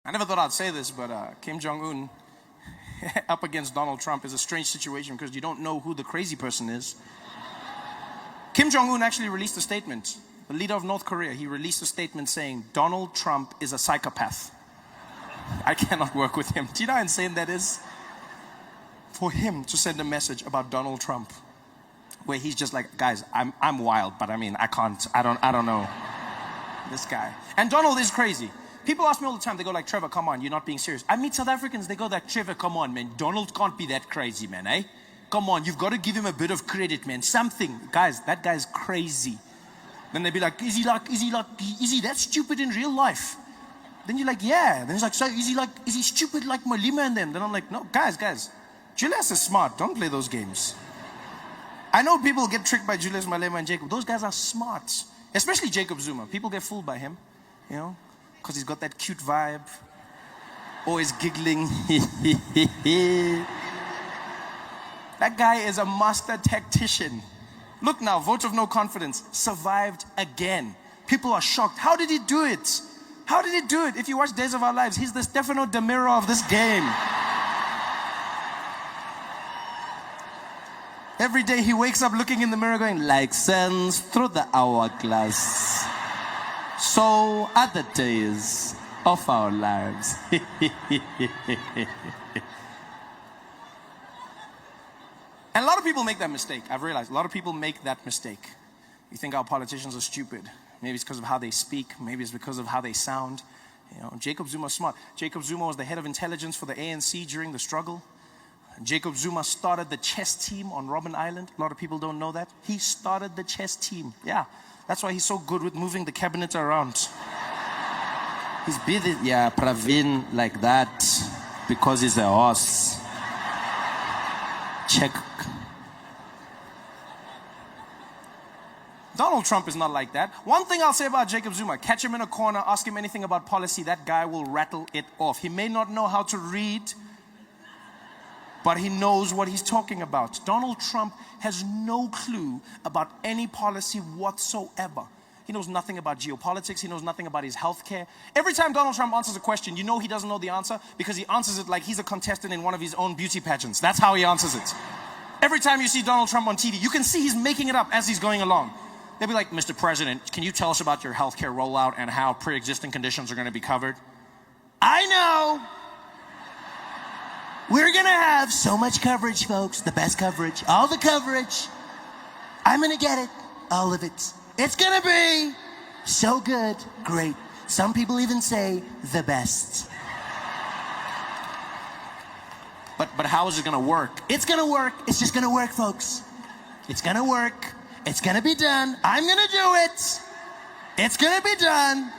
I never thought I'd say this, but Kim Jong-un up against Donald Trump is a strange situation because you don't know who the crazy person is. Kim Jong-un actually released a statement. The leader of North Korea, he released a statement saying, Donald Trump is a psychopath. I cannot work with him. Do you know how insane that is? For him to send a message about Donald Trump, where he's just like, guys, I'm wild, but I mean, I don't know this guy. And Donald is crazy. People ask me all the time, they go like, Trevor, come on, you're not being serious. I meet South Africans, they go like, Trevor, come on, man, Donald can't be that crazy, man, eh? Come on, you've got to give him a bit of credit, man, something. Guys, that guy's crazy. Then they'd be like, is he that stupid in real life? Then you're like, yeah. Then he's like, so is he stupid like Malima and them? Then I'm like, no, guys, Julius is smart, don't play those games. I know people get tricked by Julius Malema and Jacob. Those guys are smart. Especially Jacob Zuma. People get fooled by him, you know, because he's got that cute vibe. Always giggling. That guy is a master tactician. Look now, vote of no confidence. Survived again. People are shocked. How did he do it? How did he do it? If you watch Days of Our Lives, he's the Stefano De Miro of this game. Every day he wakes up looking in the mirror going, like sands through the hourglass, so are the days of our lives. And a lot of people make that mistake. I've realized a lot of people make that mistake. You think our politicians are stupid. Maybe it's because of how they speak. Maybe it's because of how they sound. You know, Jacob Zuma's smart. Jacob Zuma was the head of intelligence for the ANC during the struggle. Jacob Zuma started the chess team on Robben Island. A lot of people don't know that. He started the chess team. Yeah, that's why he's so good with moving the cabinet around. He's busy, yeah, Pravin like that because he's a horse. Check. Donald Trump is not like that. One thing I'll say about Jacob Zuma, catch him in a corner, ask him anything about policy, that guy will rattle it off. He may not know how to read, but he knows what he's talking about. Donald Trump has no clue about any policy whatsoever. He knows nothing about geopolitics. He knows nothing about his healthcare. Every time Donald Trump answers a question, you know he doesn't know the answer because he answers it like he's a contestant in one of his own beauty pageants. That's how he answers it. Every time you see Donald Trump on TV, you can see he's making it up as he's going along. They'll be like, Mr. President, can you tell us about your healthcare rollout and how pre-existing conditions are going to be covered? I know. We're going to have so much coverage, folks. The best coverage. All the coverage. I'm going to get it. All of it. It's going to be so good. Great. Some people even say the best. But how is it going to work? It's going to work. It's just going to work, folks. It's going to work. It's going to be done. I'm going to do it. It's going to be done.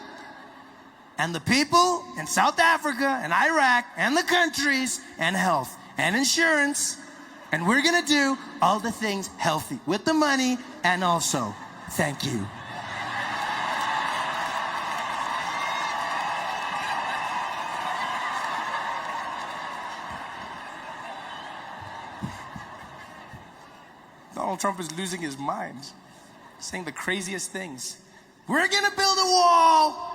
And the people in South Africa and Iraq and the countries and health and insurance, and we're going to do all the things healthy with the money and also, thank you. Donald Trump is losing his mind, saying the craziest things. We're going to build a wall.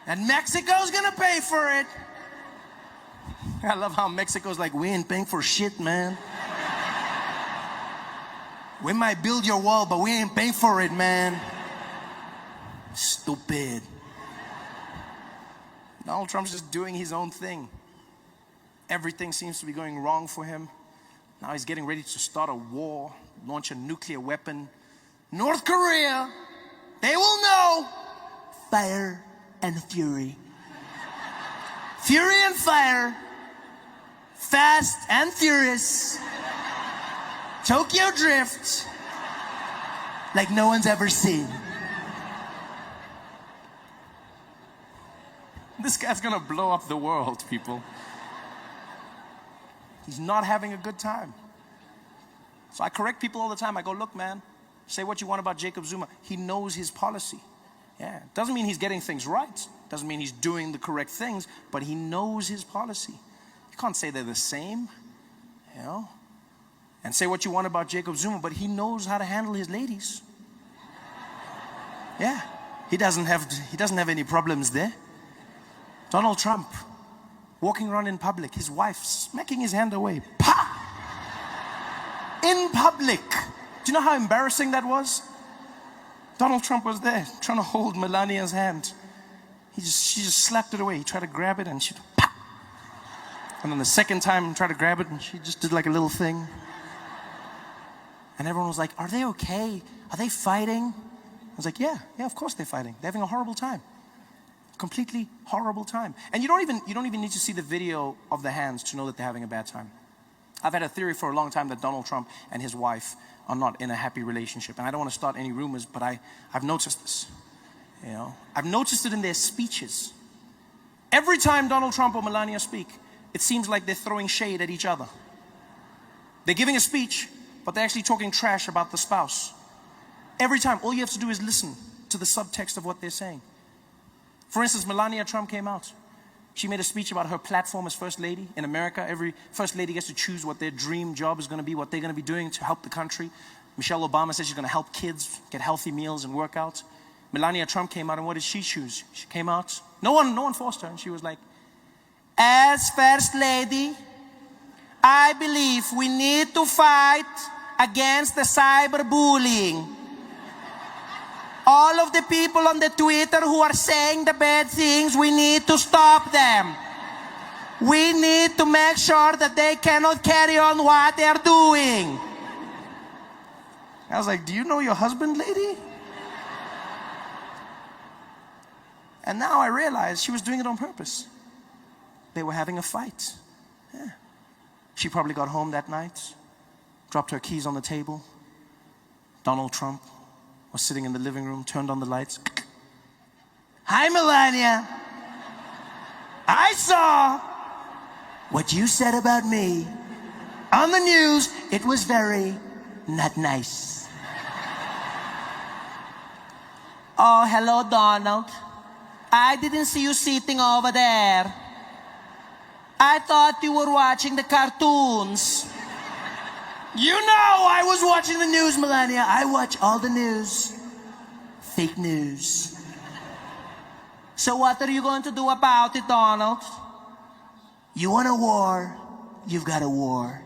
And Mexico's gonna pay for it. I love how Mexico's like, we ain't paying for shit, man. We might build your wall, but we ain't paying for it, man. Stupid. Donald Trump's just doing his own thing. Everything seems to be going wrong for him. Now he's getting ready to start a war, launch a nuclear weapon. North Korea, they will know. Fire and fury. Fury and fire. Fast and furious. Tokyo Drift. Like no one's ever seen. This guy's gonna blow up the world, people. He's not having a good time. So I correct people all the time. I go, look, man, say what you want about Jacob Zuma. He knows his policy. Yeah, doesn't mean he's getting things right. Doesn't mean he's doing the correct things, but he knows his policy. You can't say they're the same, you know? And say what you want about Jacob Zuma, but he knows how to handle his ladies. Yeah, he doesn't have any problems there. Donald Trump, walking around in public, his wife smacking his hand away. Pa! In public. Do you know how embarrassing that was? Donald Trump was there, trying to hold Melania's hand. She just slapped it away. He tried to grab it and she, pa! And then the second time, he tried to grab it and she just did like a little thing. And everyone was like, are they okay? Are they fighting? I was like, yeah, of course they're fighting. They're having a horrible time. Completely horrible time. And you don't even need to see the video of the hands to know that they're having a bad time. I've had a theory for a long time that Donald Trump and his wife are not in a happy relationship. And I don't want to start any rumors, but I've noticed this. You know, I've noticed it in their speeches. Every time Donald Trump or Melania speak, it seems like they're throwing shade at each other. They're giving a speech, but they're actually talking trash about the spouse. Every time, all you have to do is listen to the subtext of what they're saying. For instance, Melania Trump came out. She made a speech about her platform as First Lady. In America, every First Lady gets to choose what their dream job is going to be, what they're going to be doing to help the country. Michelle Obama says she's going to help kids get healthy meals and work out. Melania Trump came out, and what did she choose? She came out, no one forced her, and she was like, as First Lady, I believe we need to fight against the cyberbullying. All of the people on the Twitter who are saying the bad things, we need to stop them. We need to make sure that they cannot carry on what they're doing. I was like, do you know your husband, lady? And now I realize she was doing it on purpose. They were having a fight. Yeah. She probably got home that night, dropped her keys on the table. Donald Trump was sitting in the living room, turned on the lights. Hi, Melania. I saw what you said about me on the news. It was very not nice. Oh, hello, Donald. I didn't see you sitting over there. I thought you were watching the cartoons. You know I was watching the news, Melania. I watch all the news. Fake news. So what are you going to do about it, Donald? You want a war? You've got a war.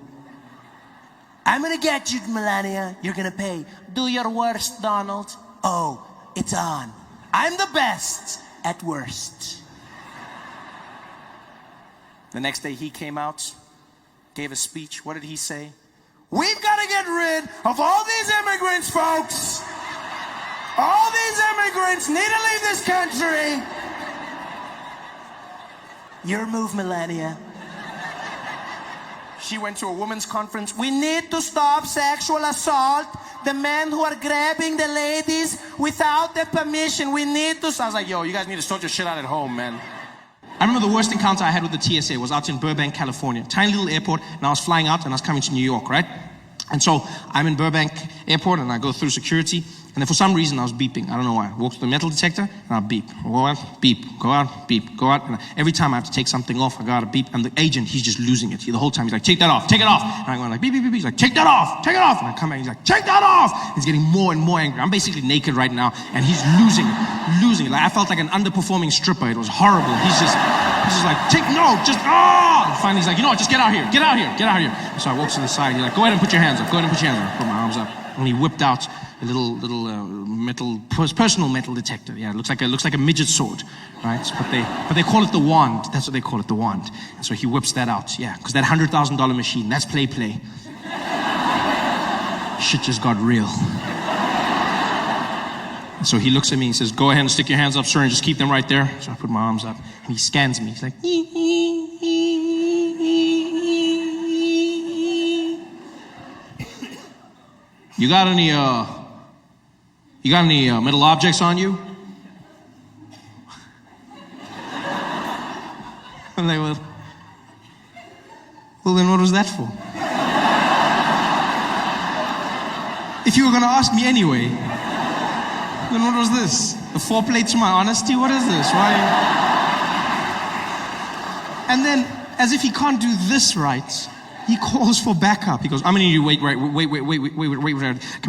I'm gonna get you, Melania. You're gonna pay. Do your worst, Donald. Oh, it's on. I'm the best at worst. The next day he came out, gave a speech. What did he say? We've got to get rid of all these immigrants, folks. All these immigrants need to leave this country. Your move, Melania. She went to a women's conference. We need to stop sexual assault. The men who are grabbing the ladies without their permission. We need to. I was like, yo, you guys need to sort your shit out at home, man. I remember the worst encounter I had with the TSA was out in Burbank, California. Tiny little airport, and I was flying out and I was coming to New York, right? And so I'm in Burbank Airport and I go through security, and then for some reason I was beeping. I don't know why. I walk to the metal detector and I'll beep. Go out, beep. Go out, beep. Go out. And every time I have to take something off, I gotta beep. And the agent, he's just losing it. The whole time he's like, take that off, take it off. And I'm going like, beep, beep, beep, beep. He's like, take that off, take it off. And I come back, he's like, take that off. He's getting more and more angry. I'm basically naked right now and he's losing it. Like I felt like an underperforming stripper. It was horrible. He's just like, And finally he's like, you know what, just get out here. So I walk to the side, he's like, go ahead and put your hands up. I put my arms up. And he whipped out a little personal metal detector. Yeah, it looks like a midget sword, right? But they call it the wand. That's what they call it, the wand. And so he whips that out. Yeah, because that $100,000 machine, that's play. Shit just got real. And so he looks at me and says, go ahead and stick your hands up, sir, and just keep them right there. So I put my arms up and he scans me. He's like, You got any metal objects on you? I'm like, well, then what was that for? If you were gonna ask me anyway, then what was this? A foreplay to my honesty? What is this? Why? And then, as if he can't do this right, he calls for backup. He goes, I'm gonna need you wait. Can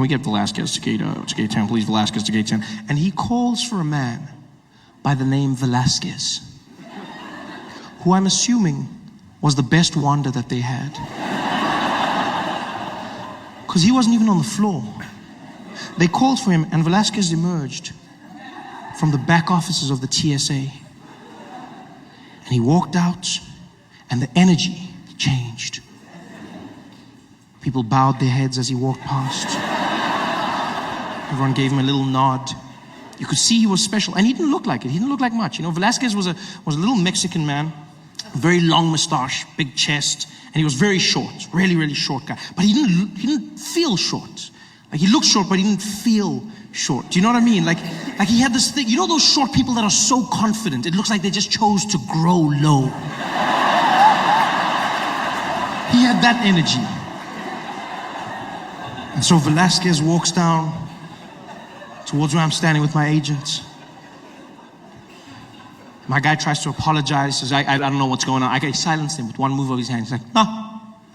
we get Velasquez to gate 10, please? Velasquez to gate 10. And he calls for a man by the name Velasquez. who I'm assuming was the best wonder that they had. Because he wasn't even on the floor. They called for him, and Velasquez emerged from the back offices of the TSA. And he walked out, and the energy changed. People bowed their heads as he walked past. Everyone gave him a little nod. You could see he was special, and he didn't look like it. He didn't look like much. You know, Velasquez was a little Mexican man, very long mustache, big chest, and he was very short, really, really short guy. But he didn't feel short. Like, he looked short, but he didn't feel short. Do you know what I mean? Like he had this thing. You know those short people that are so confident, it looks like they just chose to grow low. He had that energy. And so Velasquez walks down towards where I'm standing with my agent. My guy tries to apologize, says, I don't know what's going on. I silenced him with one move of his hand. He's like, no,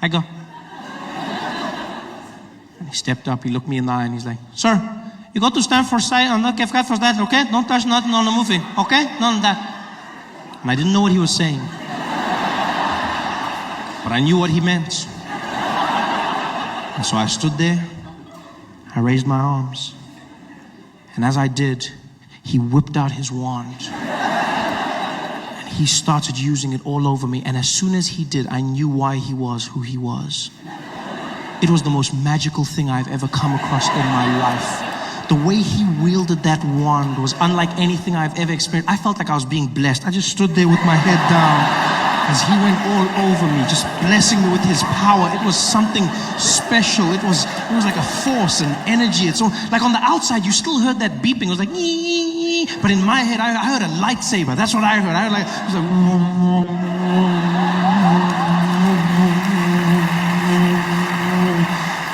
I go. And he stepped up, he looked me in the eye, and he's like, sir, you got to stand for silence, for that, okay? Don't touch nothing on the movie, okay? None of that. And I didn't know what he was saying. But I knew what he meant. And so I stood there, I raised my arms. And as I did, he whipped out his wand. And he started using it all over me. And as soon as he did, I knew why he was who he was. It was the most magical thing I've ever come across in my life. The way he wielded that wand was unlike anything I've ever experienced. I felt like I was being blessed. I just stood there with my head down as he went all over me, just blessing me with his power. It was something special. It was like a force and energy. It's all, like on the outside, you still heard that beeping. It was like, ee, but in my head, I heard a lightsaber. That's what I heard. I heard like, it was like,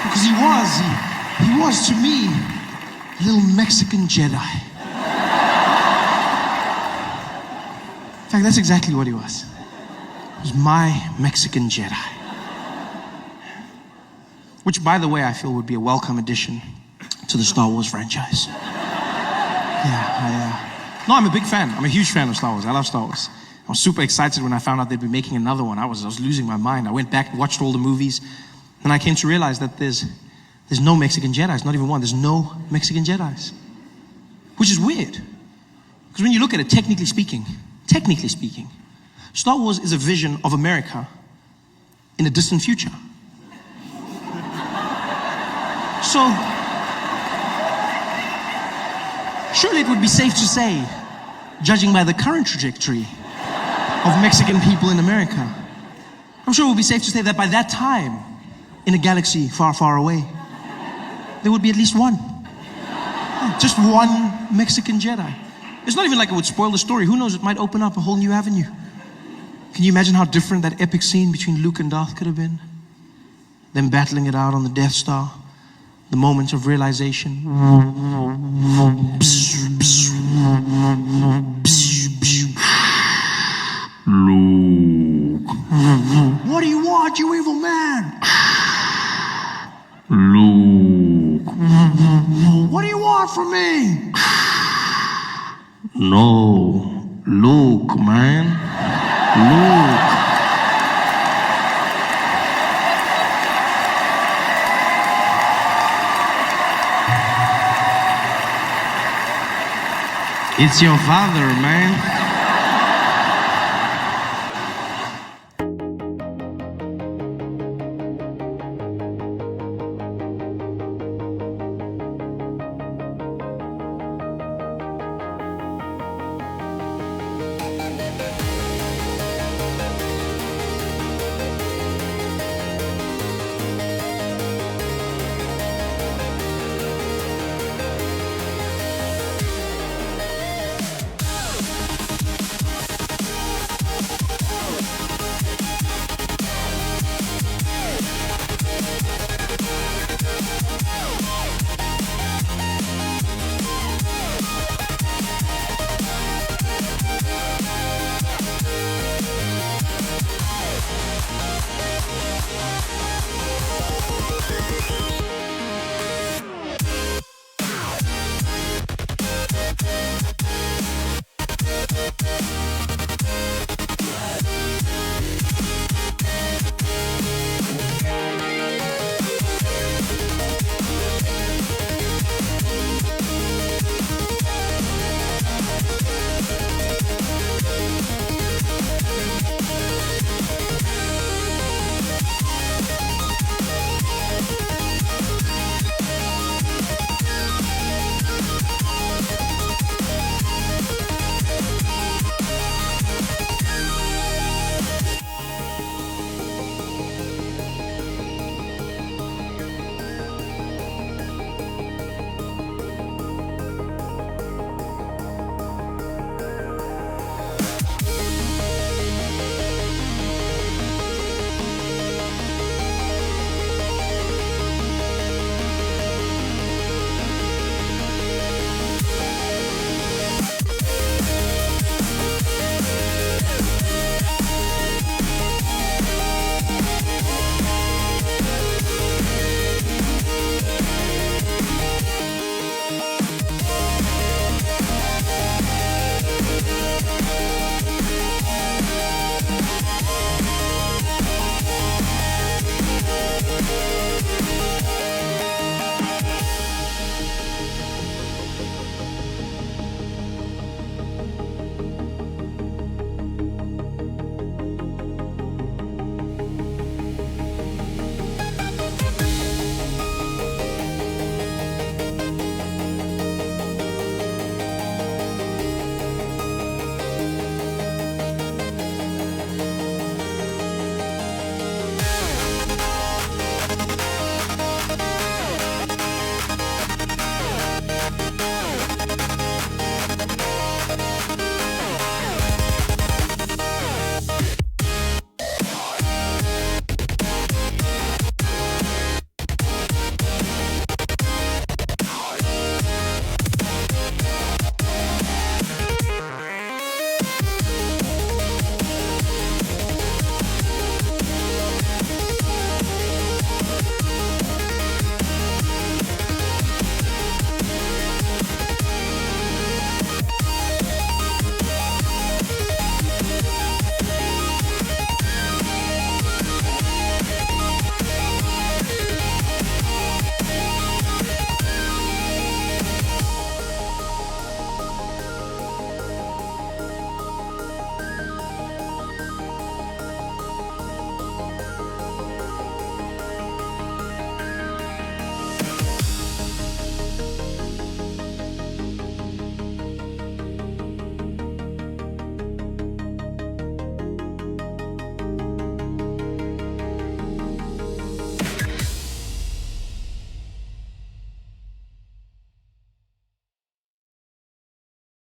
because he was to me a little Mexican Jedi. In fact, that's exactly what he was. He was my Mexican Jedi. Which, by the way, I feel would be a welcome addition to the Star Wars franchise. No, I'm a big fan. I'm a huge fan of Star Wars. I love Star Wars. I was super excited when I found out they'd be making another one. I was losing my mind. I went back and watched all the movies, and I came to realize that there's no Mexican Jedis, not even one. There's no Mexican Jedis. Which is weird. Because when you look at it, technically speaking, Star Wars is a vision of America in a distant future. So, surely it would be safe to say, judging by the current trajectory of Mexican people in America, I'm sure it would be safe to say that by that time, in a galaxy far, far away, there would be at least one. Just one Mexican Jedi. It's not even like it would spoil the story. Who knows, it might open up a whole new avenue. Can you imagine how different that epic scene between Luke and Darth could have been? Them battling it out on the Death Star. The moment of realization. Luke. What do you want, you evil man? Luke. What do you want from me? No. Luke, man. Luke. It's your father, man.